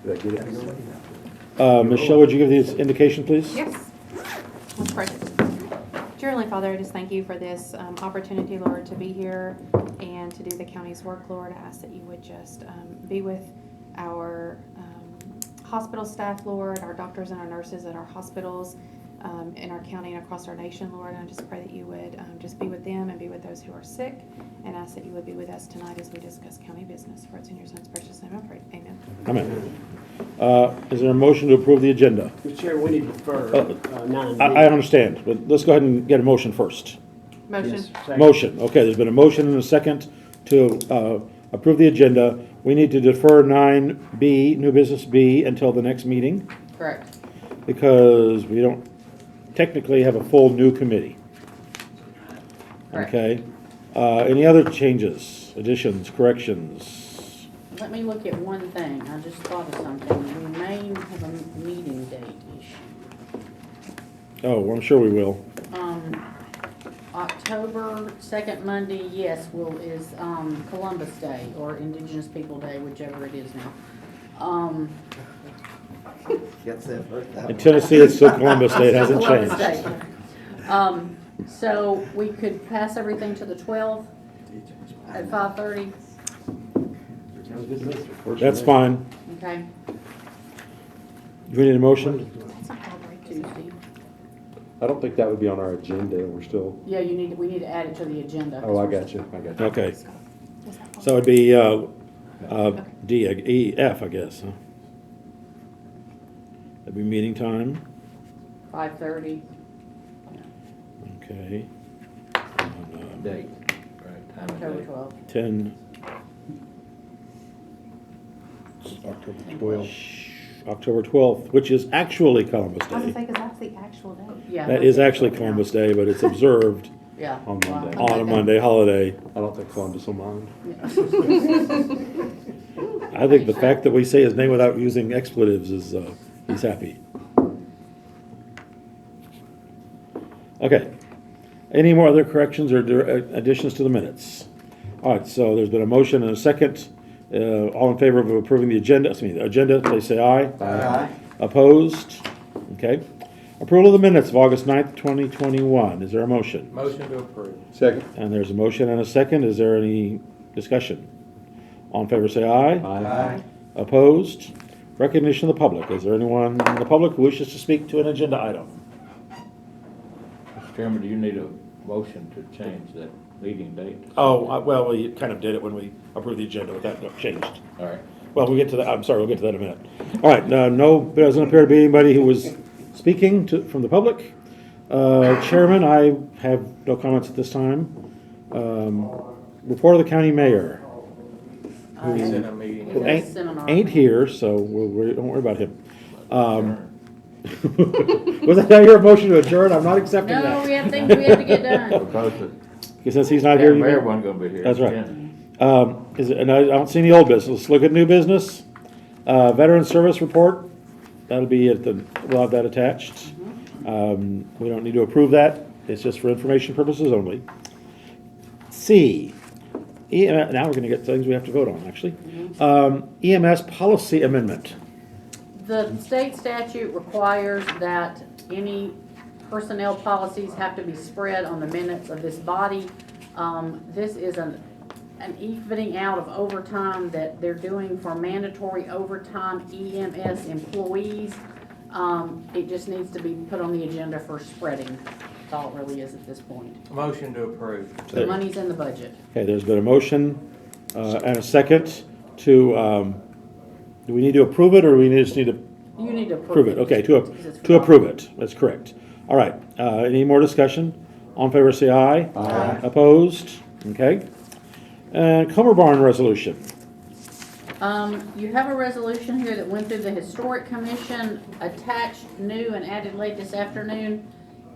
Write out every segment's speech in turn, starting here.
Did I get it? Michelle, would you give the indication, please? Yes. Let's pray. Dear Heavenly Father, I just thank you for this opportunity, Lord, to be here and to do the county's work, Lord. I ask that you would just be with our hospital staff, Lord, our doctors and our nurses at our hospitals in our county and across our nation, Lord. And I just pray that you would just be with them and be with those who are sick, and ask that you would be with us tonight as we discuss county business. For it's in your Son's precious name I pray. Amen. Amen. Is there a motion to approve the agenda? Mr. Chair, we need to defer 9B. I understand, but let's go ahead and get a motion first. Motion. Yes, second. Motion. Okay, there's been a motion and a second to approve the agenda. We need to defer 9B, new business B, until the next meeting Correct. because we don't technically have a full new committee. Correct. Okay. Any other changes, additions, corrections? Let me look at one thing. I just thought of something. We may have a meeting date issue. Oh, well, I'm sure we will. October 2nd Monday, yes, is Columbus Day or Indigenous People Day, whichever it is now. Gets that first. In Tennessee, it's still Columbus Day. It hasn't Columbus changed. Day. So we could pass everything to the 12th at 5:30, That's fine. okay, Do we need a motion? That's not called right. Tuesday. I don't think that would be on our agenda. We're still, Yeah, we need to add it to the agenda. oh, I got you. Okay. What's that called? So it'd be D, E, F, I guess. Huh? That'd be meeting time. 5:30. Okay. Date, right, time October and date. 12th. 10, October 12th. October 12th, which is actually Columbus I was gonna Day. say, because that's the actual day. Yeah. That is actually Columbus Day, but it's observed Yeah. On Monday. on a Monday holiday. I don't think Columbus will mind. I think the fact that we say his name without using expletives is, he's happy. Okay. Any more other corrections or additions to the minutes? All right, so there's been a motion and a second. All in favor of approving the agenda, please say aye. Aye. Opposed? Okay. Approval of the minutes of August 9th, 2021. Is there a motion? Motion to approve. Second. And there's a motion and a second. Is there any discussion? All in favor say aye. Aye. Opposed? Recognition of the public. Is there anyone in the public who wishes to speak to an agenda item? Mr. Chairman, do you need a motion to change that meeting date? Oh, well, we kind of did it when we approved the agenda, but that got changed. All right. Well, we'll get to that, I'm sorry, we'll get to that in a minute. All right, there doesn't appear to be anybody who was speaking from the public. Chairman, I have no comments at this time. Report of the county mayor. He's in a meeting. He's at a seminar. Ain't here, so don't worry about him. Was that now your motion to adjourn? I'm not accepting No, that. we have things we have to get done. Because the Since he's not here, you mayor may- wasn't gonna be here. That's right. Yeah. And I don't see any old business. Let's look at new business. Veteran service report, that'll be we'll have that attached. We don't need to approve that. It's just for information purposes only. C, now we're gonna get things we have to vote on, actually. EMS policy amendment. The state statute requires that any personnel policies have to be spread on the minutes of this body. This is an evening out of overtime that they're doing for mandatory overtime EMS employees. It just needs to be put on the agenda for spreading. That's all it really is at this point. Motion to approve. The money's in the budget. Okay, there's been a motion and a second to, do we need to approve it, or we just need to You need to approve it? Okay, to Because it's approve it, that's correct. All right, any more discussion? All in favor say aye. Aye. Opposed? Okay. And Comer Barn resolution. You have a resolution here that went through the Historic Commission. Attached, new and added late this afternoon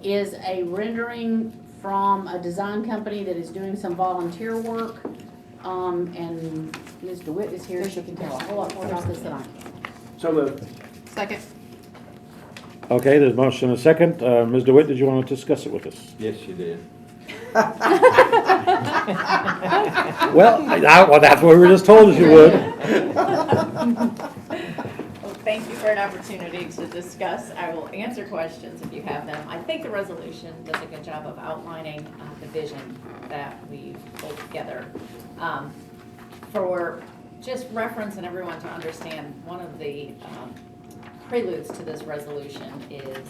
is a rendering from a design company that is doing some volunteer work. And Ms. DeWitt is here, she can tell a whole lot more about this than I can. So moved. Second. Okay, there's a motion and a second. Ms. DeWitt, did you want to discuss it with us? Yes, you did. Well, that's what we were just told that you would. Thank you for an opportunity to discuss. I will answer questions if you have them. I think the resolution does a good job of outlining the vision that we've pulled together. For just reference and everyone to understand, one of the preludes to this resolution is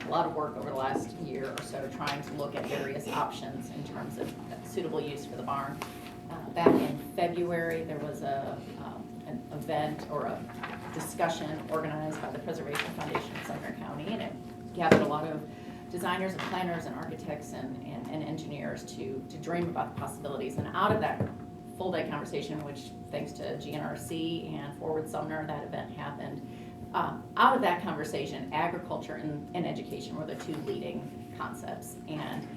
a lot of work over the last year or so trying to look at various options in terms of suitable use for the barn. Back in February, there was an event or a discussion organized by the Preservation Foundation of Sumner County, and it gathered a lot of designers and planners and architects and engineers to dream about the possibilities. And out of that full-day conversation, which thanks to GNRC and Forward Sumner, that event happened, out of that conversation, agriculture and education were the two leading concepts. And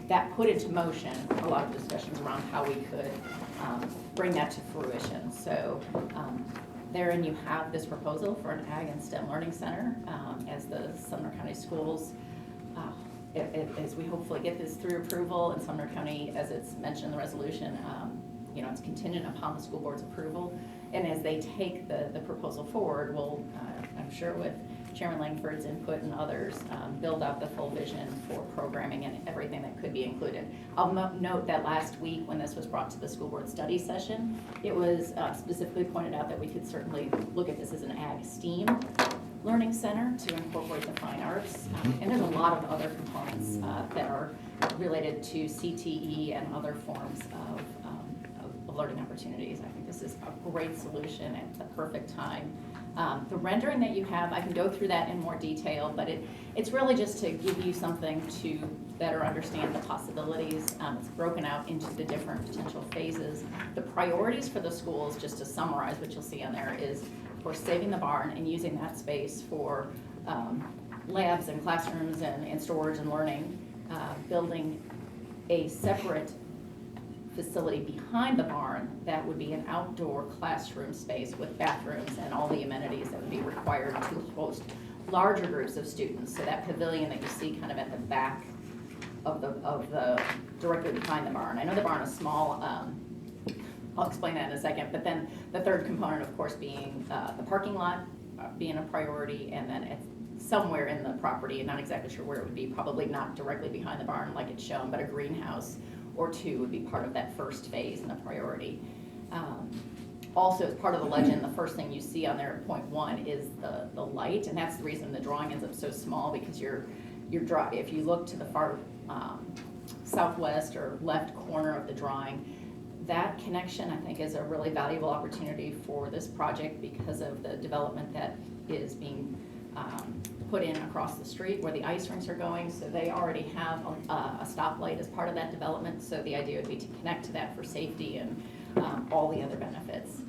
that put into motion a lot of discussions around how we could bring that to fruition. So therein you have this proposal for an Ag and STEM Learning Center as the Sumner County Schools, as we hopefully get this through approval, and Sumner County, as it's mentioned in the resolution, it's contingent upon the school board's approval. And as they take the proposal forward, we'll, I'm sure with Chairman Langford's input and others, build out the full vision for programming and everything that could be included. I'll note that last week when this was brought to the school board study session, it was specifically pointed out that we could certainly look at this as an Ag STEAM Learning Center to incorporate the fine arts. And there's a lot of other components that are related to CTE and other forms of learning opportunities. I think this is a great solution at the perfect time. The rendering that you have, I can go through that in more detail, but it's really just to give you something to better understand the possibilities. It's broken out into the different potential phases. The priorities for the schools, just to summarize what you'll see on there, is of course saving the barn and using that space for labs and classrooms and storage and learning, building a separate facility behind the barn that would be an outdoor classroom space with bathrooms and all the amenities that would be required to host larger groups of students. So that pavilion that you see kind of at the back of the directly behind the barn. I know the barn is small. I'll explain that in a second. But then the third component, of course, being the parking lot being a priority, and then it's somewhere in the property, and not exactly sure where it would be, probably not directly behind the barn like it's shown, but a greenhouse or two would be part of that first phase and a priority. Also, as part of the legend, the first thing you see on there at point 1 is the light, and that's the reason the drawing ends up so small, because if you look to the far southwest or left corner of the drawing, that connection I think is a really valuable opportunity for this project because of the development that is being put in across the street where the ice rinks are going. So they already have a stoplight as part of that development. So the idea would be to connect to that for safety and all the other benefits.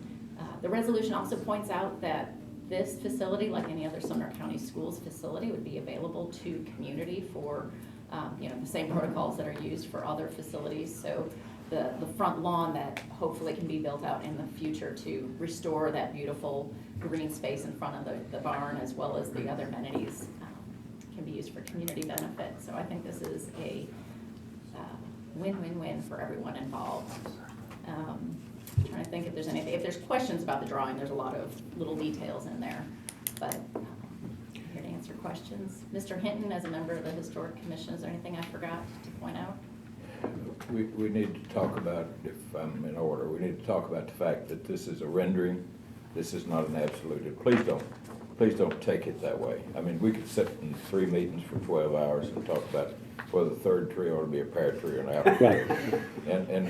The resolution also points out that this facility, like any other Sumner County Schools facility, would be available to community for the same protocols that are used for other facilities. So the front lawn that hopefully can be built out in the future to restore that beautiful green space in front of the barn, as well as the other amenities, can be used for community benefit. So I think this is a win-win-win for everyone involved. I'm trying to think if there's questions about the drawing. There's a lot of little details in there, but I'm here to answer questions. Mr. Hinton, as a member of the Historic Commission, is there anything I forgot to point out? We need to talk about, if I'm in order, we need to talk about the fact that this is a rendering. This is not an absolute. Please don't take it that way. I mean, we could sit in 3 meetings for 12 hours and talk about whether the third tree ought to be a pear tree or an apple tree. And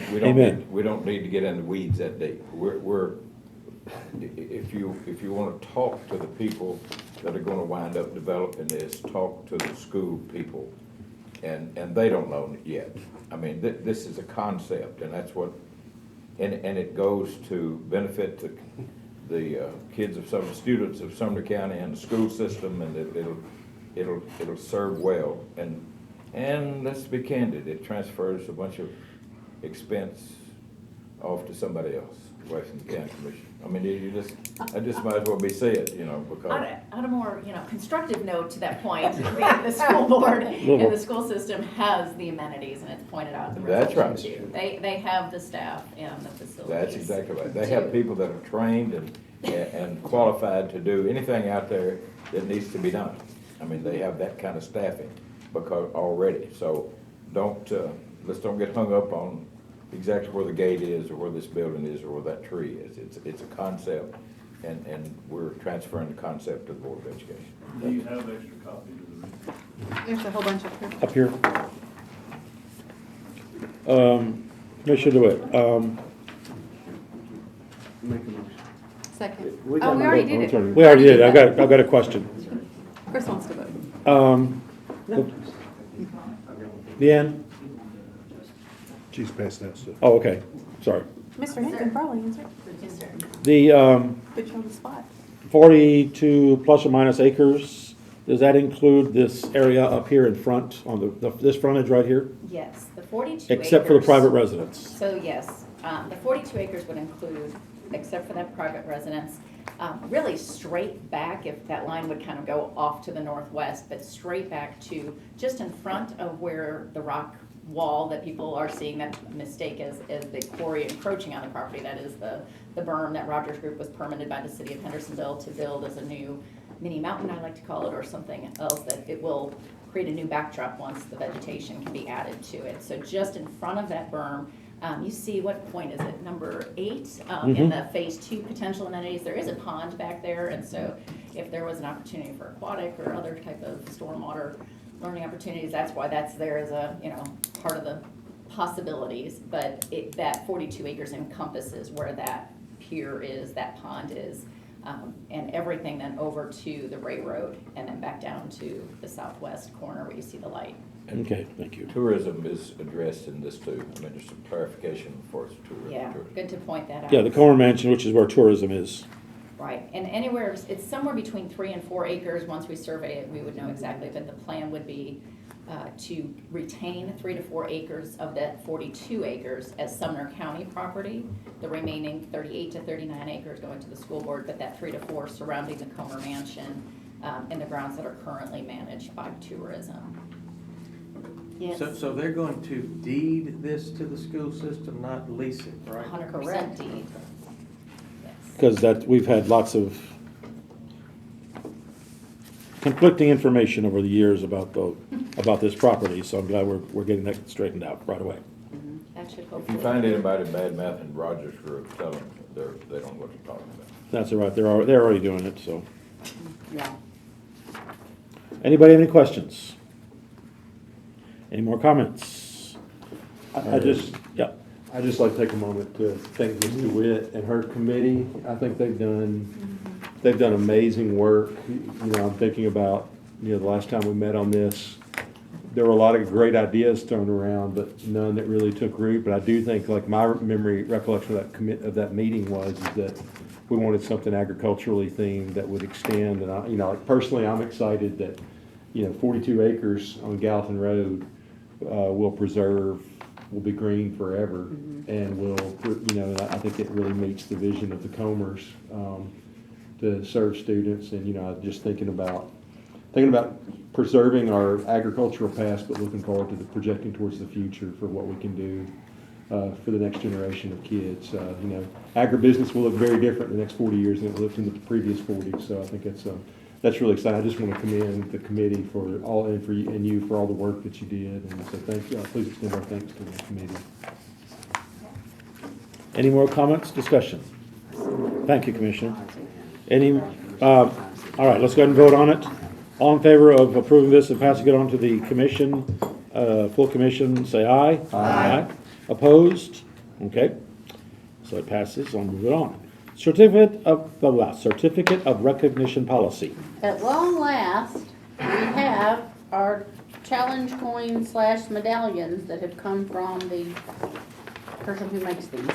we don't need to get in the weeds that deep. If you want to talk to the people that are going to wind up developing this, talk to the school people, and they don't know it yet. I mean, this is a concept, and that's what, and it goes to benefit the kids of some students of Sumner County and the school system, and it'll serve well. And let's be candid, it transfers a bunch of expense off to somebody else, away from the county commission. I mean, I just might as well be said, because. On a more, constructive note to that point, the school board and the school system has the amenities, and it's pointed out in the That's resolution right. too. They have the staff and the facilities. That's exactly right. They have people that are trained and qualified to do anything out there that needs to be done. I mean, they have that kind of staffing because already, so let's don't get hung up on exactly where the gate is or where this building is or where that tree is. It's a concept, and we're transferring the concept to the Board of Education. Do you have extra copies of the report? There's a whole bunch of. Up here. Commissioner DeWitt, Make a motion. Second. We Oh, got we my already vote. did it. we already did, I've got a question. Chris wants to vote. Leanne? She's passing out stuff. Oh, okay, sorry. Mr. Hick can probably answer. Yes, sir. The, Put you on the spot. 42 plus or minus acres, does that include this area up here in front, on this frontage right here? Yes, the 42 acres. Except for the private residence? So yes, the 42 acres would include, except for that private residence, really straight back, if that line would kind of go off to the northwest, but straight back to just in front of where the rock wall that people are seeing that mistake as the quarry encroaching on the property. That is the berm that Rogers Group was permitted by the city of Hendersonville to build as a new mini mountain, I like to call it, or something else that it will create a new backdrop once the vegetation can be added to it. So just in front of that berm, you see, what point is it, number 8, in the phase 2 potential amenities, there is a pond back there, and so if there was an opportunity for aquatic or other type of stormwater learning opportunities, that's why that's there as a, part of the possibilities, but that 42 acres encompasses where that pier is, that pond is, and everything then over to the Ray Road, and then back down to the southwest corner where you see the light. Okay, thank you. Tourism is addressed in this too. I mean, there's some clarification for tourism. Yeah, good to point that out. Yeah, the Comer Mansion, which is where tourism is. Right, and anywhere, it's somewhere between 3 and 4 acres. Once we survey it, we would know exactly, but the plan would be to retain 3 to 4 acres of that 42 acres as Sumner County property, the remaining 38 to 39 acres going to the school board, but that 3 to 4 surrounding the Comer Mansion and the grounds that are currently managed by tourism. Yes, So they're going to deed this to the school system, not lease it, right? 100% deed. Yes. Because we've had lots of conflicting information over the years about this property, so I'm glad we're getting that straightened out right away. That should If hopefully. you find anybody bad mouthing Rogers Group, tell them they don't know what they're talking about. That's all right, they're already doing it, so. Yeah. Anybody have any questions? Any more comments? I just Yeah. I'd just like to take a moment to thank Ms. DeWitt and her committee. I think they've done amazing work. I'm thinking about, the last time we met on this, there were a lot of great ideas thrown around, but none that really took root. But I do think, like, my recollection of that meeting was that we wanted something agriculturally themed that would extend. And like personally, I'm excited that 42 acres on Gallatin Road will be green forever, and and I think it really meets the vision of the Comers to serve students, and just thinking about preserving our agricultural past, but looking forward to projecting towards the future for what we can do for the next generation of kids. Agribusiness will look very different in the next 40 years than it looked in the previous 40. So I think that's really exciting. I just want to commend the committee for all, and you for all the work that you did, and so thank you. Please extend our thanks to the committee. Any more comments, discussion? Thank you, Commissioner. All right, let's go ahead and vote on it. All in favor of approving this and passing it on to the commission, full commission, say aye. Aye. Opposed? Okay. So it passes, I'll move it on. Certificate of recognition policy. At long last, we have our challenge coins / medallions that have come from the person who makes these.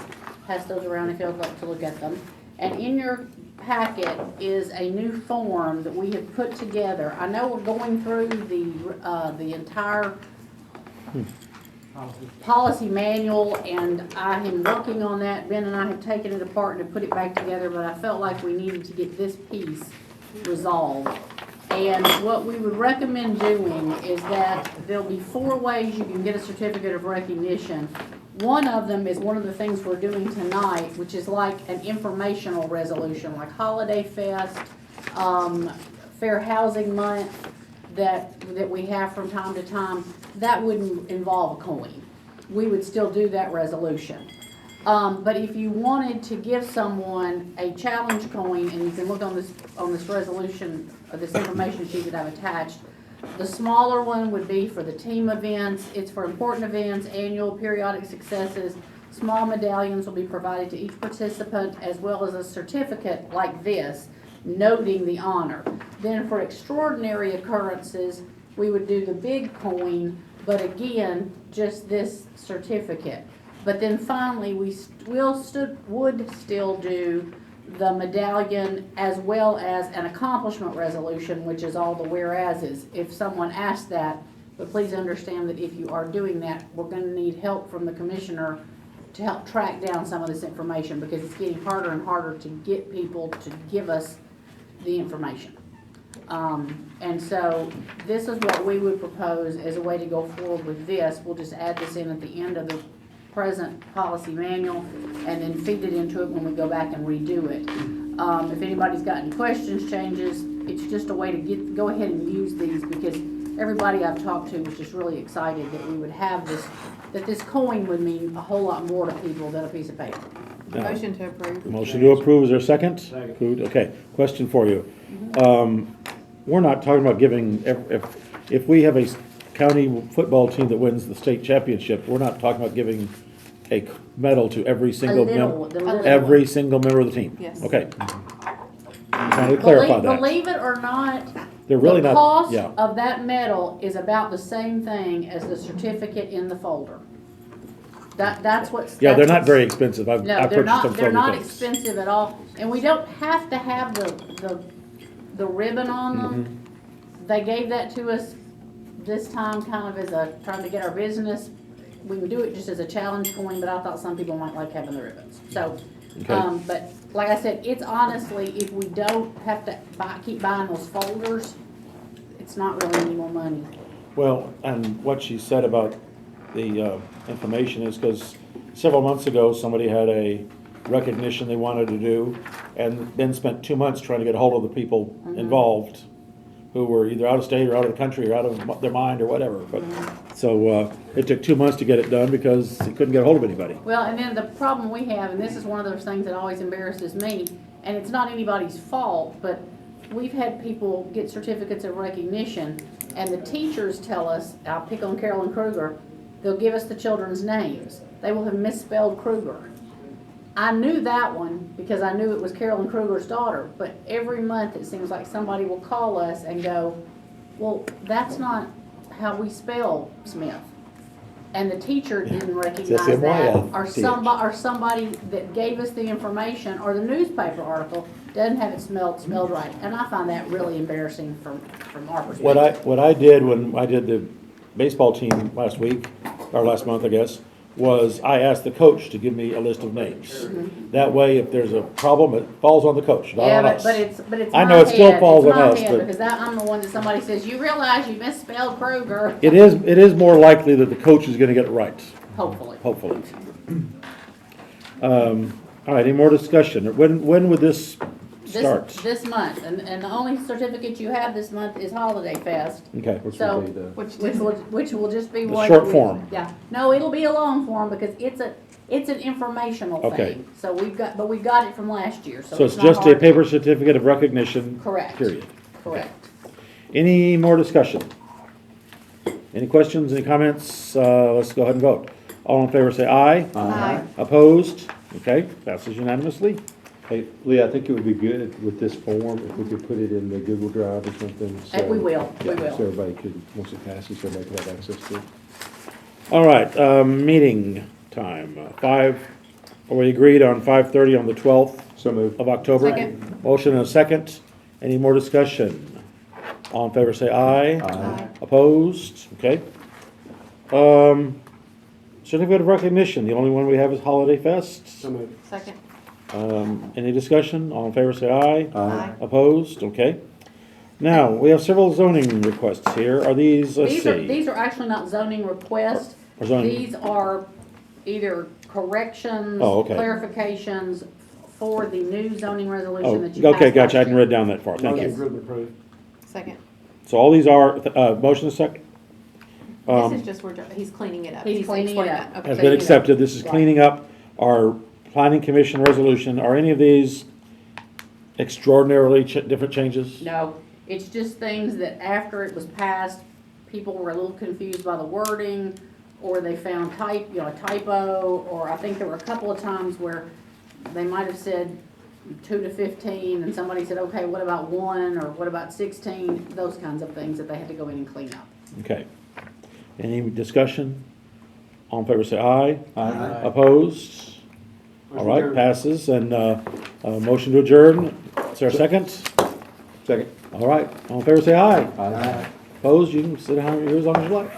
Pass those around if you'd like to look at them. And in your packet is a new form that we have put together. I know we're going through the entire policy manual, and I am working on that. Ben and I have taken it apart and have put it back together, but I felt like we needed to get this piece resolved. And what we would recommend doing is that there'll be 4 ways you can get a certificate of recognition. One of them is one of the things we're doing tonight, which is like an informational resolution, like Holiday Fest, Fair Housing Month that we have from time to time. That wouldn't involve a coin. We would still do that resolution. But if you wanted to give someone a challenge coin, and you can look on this resolution, or this information sheet that I've attached, the smaller one would be for the team events. It's for important events, annual, periodic successes. Small medallions will be provided to each participant, as well as a certificate like this, noting the honor. Then for extraordinary occurrences, we would do the big coin, but again, just this certificate. But then finally, we would still do the medallion as well as an accomplishment resolution, which is all the whereases. If someone asks that, but please understand that if you are doing that, we're gonna need help from the commissioner to help track down some of this information, because it's getting harder and harder to get people to give us the information. And so this is what we would propose as a way to go forward with this. We'll just add this in at the end of the present policy manual and then feed it into it when we go back and redo it. If anybody's got any questions, changes, it's just a way to go ahead and use these, because everybody I've talked to was just really excited that we would have this, that this coin would mean a whole lot more to people than a piece of paper. Motion to approve. Motion to approve, is there a second? Second. Approved. Okay, question for you. We're not talking about giving, if we have a county football team that wins the state championship, we're not talking about giving a medal to every single member, every single member of the team? Yes. Okay. Trying to clarify that. Believe it or not, They're really the not, cost yeah. of that medal is about the same thing as the certificate in the folder. That's what's. Yeah, they're that's not what's- very expensive. I've No, purchased them they're from not the things. expensive at all, and we don't have to have the ribbon on them. Mm-hmm. They gave that to us this time kind of as trying to get our business. We would do it just as a challenge coin, but I thought some people might like having the ribbons. So, Okay. but like I said, it's honestly, if we don't have to keep buying those folders, it's not really any more money. Well, and what she said about the information is because several months ago, somebody had a recognition they wanted to do, and then spent 2 months trying to get a hold of the people involved, who were either out of state or out of the country or out of their mind or whatever. But so it took 2 months to get it done because he couldn't get a hold of anybody. Well, and then the problem we have, and this is one of those things that always embarrasses me, and it's not anybody's fault, but we've had people get certificates of recognition, and the teachers tell us, I'll pick on Carolyn Kruger, they'll give us the children's names. They will have misspelled Kruger. I knew that one because I knew it was Carolyn Kruger's daughter, but every month it seems like somebody will call us and go, well, that's not how we spell Smith. And the teacher didn't recognize that, or somebody that gave us the information, or the newspaper article doesn't have it spelled right. And I find that really embarrassing from our perspective. What I did when I did the baseball team last week, or last month, I guess, was I asked the coach to give me a list of names. That way, if there's a problem, it falls on the coach, not on us. But it's I my know it still head. falls It's on my us, head, but because I'm the one that somebody says, you realize you misspelled Kruger. it is more likely that the coach is gonna get it right, Hopefully. hopefully. All right, any more discussion? When would this start? This month, and the only certificate you have this month is Holiday Fest, Okay, Which So- would be the, which will just be The one. short form. Yeah, no, it'll be a long form because it's an informational Okay. thing. So we've got it from last year, so so it's it's not just a hard. paper certificate of recognition, Correct. period. Correct. Any more discussion? Any questions, any comments? Let's go ahead and vote. All in favor say aye. Aye. Opposed? Okay, passes unanimously. hey, Lee, I think it would be good with this form if we could put it in the Google Drive or something. And we will. So everybody could, once it passes, so everybody could have access to it. All right, meeting time, we agreed on 5:30 on the 12th So moved. of October. Second. Motion and a second. Any more discussion? All in favor say aye. Aye. Opposed? Okay. Certificate of recognition, the only one we have is Holiday Fest. So moved. Second. Any discussion? All in favor say aye. Aye. Opposed? Okay. Now, we have several zoning requests here. Are these, let's see. These are actually not zoning requests. Or zoning- These are either corrections, Oh, okay. clarifications for the new zoning Oh, resolution that you passed okay, gotcha, I last hadn't year. read down that far, thank Motion you. to approve. Second. So all these are, motion is second? This is just, he's cleaning it up. He's cleaning it explaining up. that. Okay. Has So been you- accepted, this is Right. cleaning up our planning commission resolution. Are any of these extraordinarily different changes? No, it's just things that after it was passed, people were a little confused by the wording, or they found a typo, or I think there were a couple of times where they might have said 2 to 15, and somebody said, okay, what about 1, or what about 16? Those kinds of things that they had to go in and clean up. Okay. Any discussion? All in favor say aye. Aye. Opposed? All Motion right, carried. passes, and, motion to adjourn. Is there a second? Second. All right, all in favor say aye. Aye. Opposed? You can sit down here as long as you like.